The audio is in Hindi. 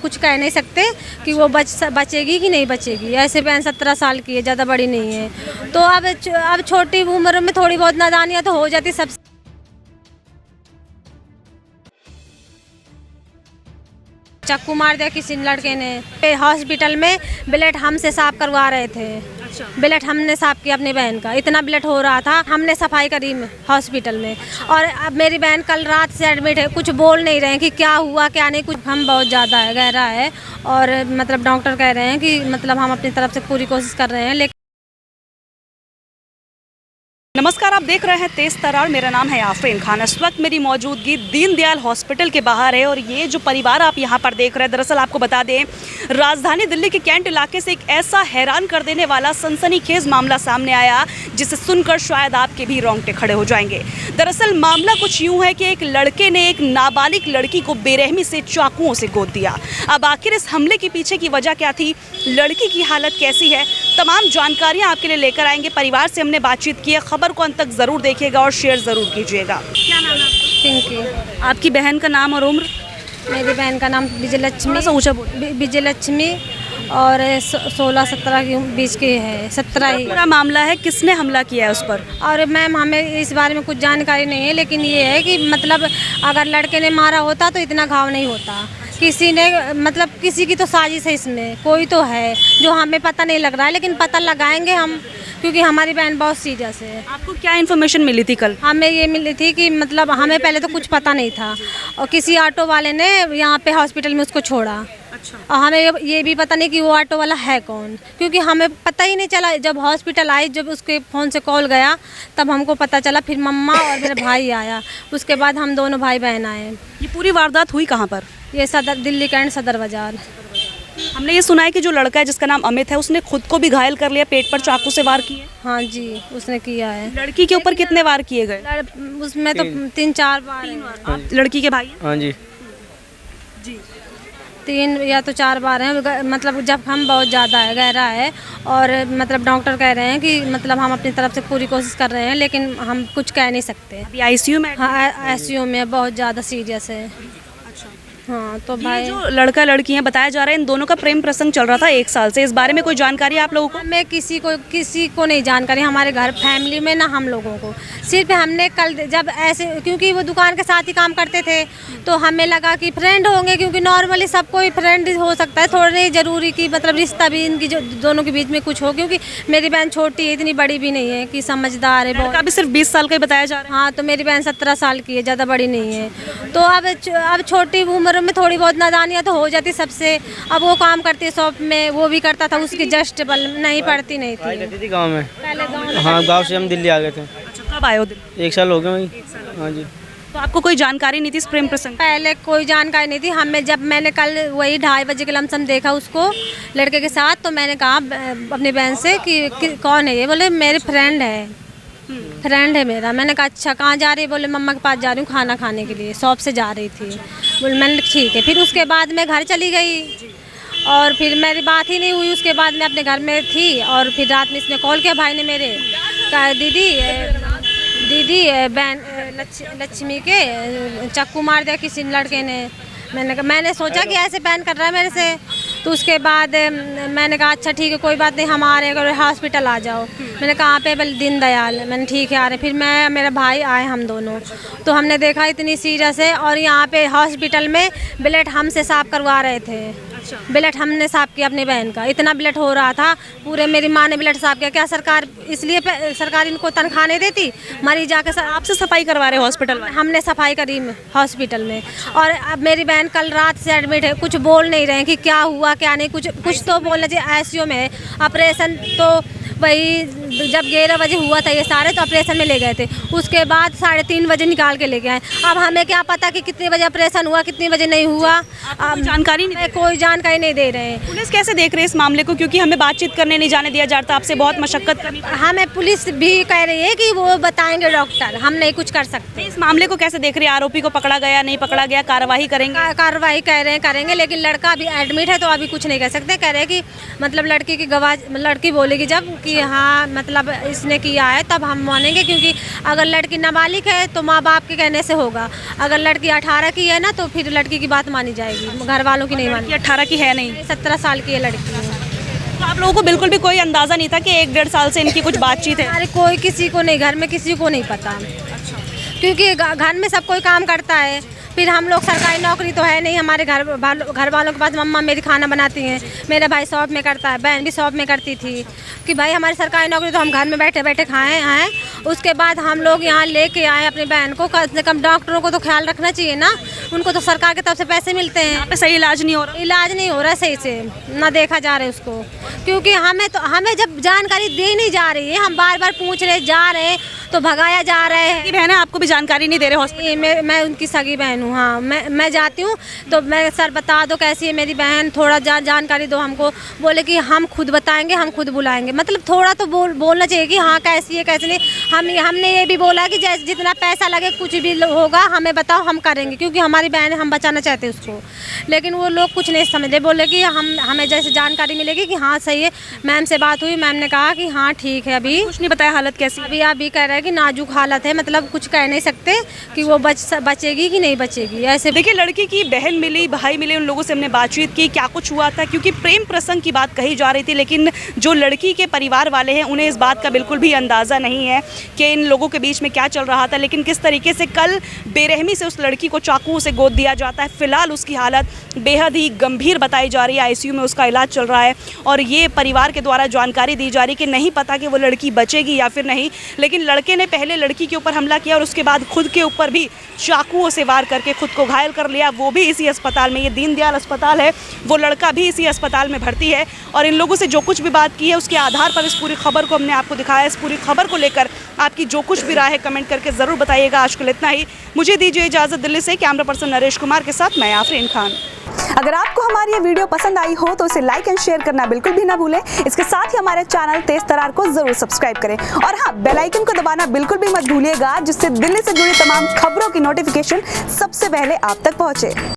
कुछ कह नहीं सकते कि वो बचेगी कि नहीं बचेगी। ऐसे बहन 17 साल की है, ज़्यादा बड़ी नहीं है। तो अब छोटी उम्र में थोड़ी बहुत नादानियाँ तो हो जाती सब। चाकू मार दिया किसी लड़के ने। हॉस्पिटल में ब्लड हमसे साफ करवा रहे थे। अच्छा। ब्लड हमने साफ किया अपनी बहन का, इतना ब्लड हो रहा था, हमने सफाई करी हॉस्पिटल में। और अब मेरी बहन कल रात से एडमिट है, कुछ बोल नहीं रहे हैं कि क्या हुआ क्या नहीं, कुछ हम बहुत ज़्यादा है, गहरा है। और मतलब डॉक्टर कह रहे हैं कि मतलब हम अपनी तरफ से पूरी कोशिश कर रहे हैं। लेकिन नमस्कार, आप देख रहे हैं तेज तरार। मेरा नाम है आफरीन खान। इस वक्त मेरी मौजूदगी दीनदयाल हॉस्पिटल के बाहर है और ये जो परिवार आप यहाँ पर देख रहे हैं, दरअसल आपको बता दें, राजधानी दिल्ली के कैंट इलाके से एक ऐसा हैरान कर देने वाला सनसनीखेज मामला सामने आया जिसे सुनकर शायद आपके भी रोंगटे खड़े हो जाएंगे। दरअसल मामला कुछ यूँ है कि एक लड़के ने एक नाबालिग लड़की को बेरहमी से चाकुओं से गोद दिया। अब आखिर इस हमले के पीछे की वजह क्या थी, लड़की की हालत कैसी है, तमाम जानकारियाँ आपके लिए लेकर आएंगे। परिवार से हमने बातचीत की है, खबर को अंत तक जरूर देखिएगा और शेयर जरूर कीजिएगा। क्या नाम है आपका? पिंकी। आपकी बहन का नाम और उम्र? मेरी बहन का नाम विजयलक्ष्मी। ऊंचा बोलिए। विजयलक्ष्मी और 16-17 के बीच की है, 17 ही। पूरा मामला है, किसने हमला किया है उस पर? और मैम हमें इस बारे में कुछ जानकारी नहीं है, लेकिन ये है कि मतलब अगर लड़के ने मारा होता तो इतना घाव नहीं होता। किसी ने मतलब किसी की तो साजिश है इसमें, कोई तो है जो हमें पता नहीं लग रहा है, लेकिन पता लगाएंगे हम, क्योंकि हमारी बहन बहुत सीरियस है। आपको क्या इन्फॉर्मेशन मिली थी कल? हमें ये मिली थी कि मतलब हमें पहले तो कुछ पता नहीं था और किसी ऑटो वाले ने यहाँ पे हॉस्पिटल में उसको छोड़ा। अच्छा। और हमें ये भी पता नहीं कि वो ऑटो वाला है कौन, क्योंकि हमें पता ही नहीं चला। जब हॉस्पिटल आई, जब उसके फ़ोन से कॉल गया तब हमको पता चला। फिर मम्मा और मेरा भाई आया, उसके बाद हम दोनों भाई बहन आए। ये पूरी वारदात हुई कहाँ पर? ये दिल्ली कैंट सदर बाजार। हमने ये सुना है कि जो लड़का है जिसका नाम अमित है, उसने खुद को भी घायल कर लिया, पेट पर चाकू से वार किए। हाँ जी, उसने किया है। लड़की के ऊपर कितने वार किए गए? उसमें तो 3-4 बार। लड़की के भाई? हाँ जी जी। 3 या तो 4 बार हैं। मतलब जब हम बहुत ज़्यादा है, गहरा है। और मतलब डॉक्टर कह रहे हैं कि मतलब हम अपनी तरफ से पूरी कोशिश कर रहे हैं, लेकिन हम कुछ कह नहीं सकते। अभी आईसीयू में? हाँ, आईसीयू में बहुत ज़्यादा सीरियस है। हाँ, तो भाई जो लड़का लड़की हैं बताया जा रहा है, इन दोनों का प्रेम प्रसंग चल रहा था 1 साल से। इस बारे में कोई जानकारी है आप लोगों को? हमें किसी को नहीं जानकारी, हमारे घर फैमिली में ना हम लोगों को। सिर्फ हमने कल जब ऐसे, क्योंकि वो दुकान के साथ ही काम करते थे, तो हमें लगा कि फ्रेंड होंगे, क्योंकि नॉर्मली सबको ही फ्रेंड हो सकता है। थोड़ा नहीं ज़रूरी कि मतलब रिश्ता भी इनकी जो दोनों के बीच में कुछ हो, क्योंकि मेरी बहन छोटी है, इतनी बड़ी भी नहीं है कि समझदार है। लड़का भी सिर्फ 20 साल का ही बताया जा रहा है। हाँ, तो मेरी बहन 17 साल की है, ज़्यादा बड़ी नहीं है। तो अब छोटी उम्र में थोड़ी बहुत नादानियाँ तो हो जाती सबसे। अब वो काम करती शॉप में, वो भी करता था, उसकी जस्ट नहीं पढ़ती नहीं थी गाँव में। पहले गाँव में। हाँ, गाँव से हम दिल्ली आ गए थे। अच्छा, कब आए हो दिल्ली? 1 साल हो गए वही। हाँ जी। तो आपको कोई जानकारी नहीं थी इस प्रेम प्रसंग? पहले कोई जानकारी नहीं थी हमें। जब मैंने कल वही 2:30 बजे के लमसम देखा उसको लड़के के साथ, तो मैंने कहा अपनी बहन से कि कौन है ये। बोले मेरे फ्रेंड है, फ्रेंड है मेरा। मैंने कहा अच्छा, कहाँ जा रही है? बोले मम्मा के पास जा रही हूँ खाना खाने के लिए, शॉप से जा रही थी। बोले मैंने ठीक है। फिर उसके बाद मैं घर चली गई और फिर मेरी बात ही नहीं हुई। उसके बाद मैं अपने घर में थी और फिर रात में इसने कॉल किया, भाई ने मेरे कहा दीदी बहन लक्ष्मी के चाकू मार दिया किसी लड़के ने। मैंने सोचा कि ऐसे बैन कर रहा है मेरे से। तो उसके बाद मैंने कहा अच्छा ठीक है, कोई बात नहीं, हम आ रहे हैं, हॉस्पिटल आ जाओ। मैंने कहा पे बोले दीनदयाल। मैंने ठीक है आ रहे। फिर मैं मेरा भाई आए, हम दोनों। तो हमने देखा इतनी सीरियस है और यहाँ पे हॉस्पिटल में ब्लड हमसे साफ करवा रहे थे। ब्लड हमने साफ किया अपनी बहन का, इतना ब्लड हो रहा था पूरे। मेरी माँ ने ब्लड साफ किया। क्या सरकार इसलिए सरकार इनको तनख्वाह नहीं देती? मरीज जाके आपसे सफाई करवा रहे हॉस्पिटल में? हमने सफाई करी हॉस्पिटल में। और अब मेरी बहन कल रात से एडमिट है, कुछ बोल नहीं रहे हैं कि क्या हुआ क्या नहीं। कुछ तो बोलना चाहिए। आईसीयू में ऑपरेशन तो वही जब 11 बजे हुआ था ये सारे, तो ऑपरेशन में ले गए थे। उसके बाद 3:30 बजे निकाल के ले गए। अब हमें क्या पता कि कितने बजे ऑपरेशन हुआ, कितने बजे नहीं हुआ। अब जानकारी नहीं, कोई जानकारी नहीं दे रहे हैं। पुलिस कैसे देख रही है इस मामले को? क्योंकि हमें बातचीत करने नहीं जाने दिया जाता, आपसे बहुत मशक्कत करनी। हमें पुलिस भी कह रही है कि वो बताएंगे डॉक्टर, हम नहीं कुछ कर सकते। इस मामले को कैसे देख रही है? आरोपी को पकड़ा गया, नहीं पकड़ा गया, कार्रवाई करेंगे? कार्रवाई कह रहे हैं करेंगे, लेकिन लड़का अभी एडमिट है तो अभी कुछ नहीं कह सकते। कह रहे हैं कि मतलब लड़की की गवाह, लड़की बोलेगी जब कि हाँ मतलब इसने किया है तब हम मानेंगे, क्योंकि अगर लड़की नाबालिग है तो माँ बाप के कहने से होगा, अगर लड़की 18 की है ना तो फिर लड़की की बात मानी जाएगी, घर वालों की नहीं मानी। 18 की है नहीं, 17 साल की ये लड़की है। तो आप लोगों को बिल्कुल भी कोई अंदाज़ा नहीं था कि 1-1.5 साल से इनकी कुछ बातचीत है? अरे कोई किसी को नहीं, घर में किसी को नहीं पता, क्योंकि घर में सब कोई काम करता है। फिर हम लोग सरकारी नौकरी तो है नहीं, हमारे घर वालों के पास मम्मा मेरी खाना बनाती हैं, मेरा भाई शॉप में करता है, बहन भी शॉप में करती थी कि भाई हमारी सरकारी नौकरी तो हम घर में बैठे बैठे खाएं हैं। उसके बाद हम लोग यहाँ लेके आए अपनी बहन को, कम से कम डॉक्टरों को तो ख्याल रखना चाहिए ना, उनको तो सरकार की तरफ से पैसे मिलते हैं। यहाँ पे सही इलाज नहीं हो रहा? इलाज नहीं हो रहा सही से, ना देखा जा रहा है उसको, क्योंकि हमें जब जानकारी दी नहीं जा रही है, हम बार बार पूछ रहे जा रहे हैं तो भगाया जा रहा है। की बहन है, आपको भी जानकारी नहीं दे रहे हॉस्पिटल? मैं उनकी सगी बहन हूँ। हाँ, मैं जाती हूँ तो मैं सर बता दो कैसी है मेरी बहन, थोड़ा जानकारी दो हमको। बोले कि हम खुद बताएंगे, हम खुद बुलाएंगे। मतलब थोड़ा तो बोलना चाहिए कि हाँ कैसी है कैसी नहीं। हमने ये भी बोला कि जैसे जितना पैसा लगे कुछ भी होगा हमें बताओ, हम करेंगे, क्योंकि हमारी बहन हम बचाना चाहते हैं उसको। लेकिन वो लोग कुछ नहीं समझे, बोले कि हमें जैसे जानकारी मिलेगी कि हाँ सही है। मैम से बात हुई, मैम ने कहा कि हाँ ठीक है, अभी कुछ नहीं बताया हालत कैसी? अभी कह रहा है कि नाजुक हालत है, मतलब कुछ कह नहीं सकते कि वो बचेगी कि नहीं बचेगी। ऐसे देखिए, लड़की की बहन मिली, भाई मिले, उन लोगों से हमने बातचीत की, क्या कुछ हुआ था, क्योंकि प्रेम प्रसंग की बात कही जा रही थी। लेकिन जो लड़की के परिवार वाले हैं उन्हें इस बात का बिल्कुल भी अंदाज़ा नहीं है कि इन लोगों के बीच में क्या चल रहा था। लेकिन किस तरीके से कल बेरहमी से उस लड़की को चाकुओं से गोद दिया जाता है। फिलहाल उसकी हालत बेहद ही गंभीर बताई जा रही है, आईसीयू में उसका इलाज चल रहा है। और ये परिवार के द्वारा जानकारी दी जा रही कि नहीं पता कि वो लड़की बचेगी या फिर नहीं। लेकिन लड़के ने पहले लड़की के ऊपर हमला किया और उसके बाद खुद के ऊपर भी चाकुओं से वार करके खुद को घायल कर लिया, वो भी इसी अस्पताल में। ये दीनदयाल अस्पताल है, वो लड़का भी इसी अस्पताल में भर्ती है। और इन लोगों से जो कुछ भी बात की है उसके आधार पर इस पूरी खबर को हमने आपको दिखाया। इस पूरी खबर को लेकर आपकी जो कुछ भी राय है कमेंट करके ज़रूर बताइएगा। आज के लिए इतना ही, मुझे दीजिए इजाज़त। दिल्ली से कैमरा पर्सन नरेश कुमार के साथ मैं आफरीन खान। अगर आपको हमारी ये वीडियो पसंद आई हो तो इसे लाइक एंड शेयर करना बिल्कुल भी ना भूलें। इसके साथ ही हमारे चैनल तेज तरार को जरूर सब्सक्राइब करें और हाँ, बेल आइकन को दबाना बिल्कुल भी मत भूलिएगा, जिससे दिल्ली से जुड़ी तमाम खबरों की नोटिफिकेशन सबसे पहले आप तक पहुंचे।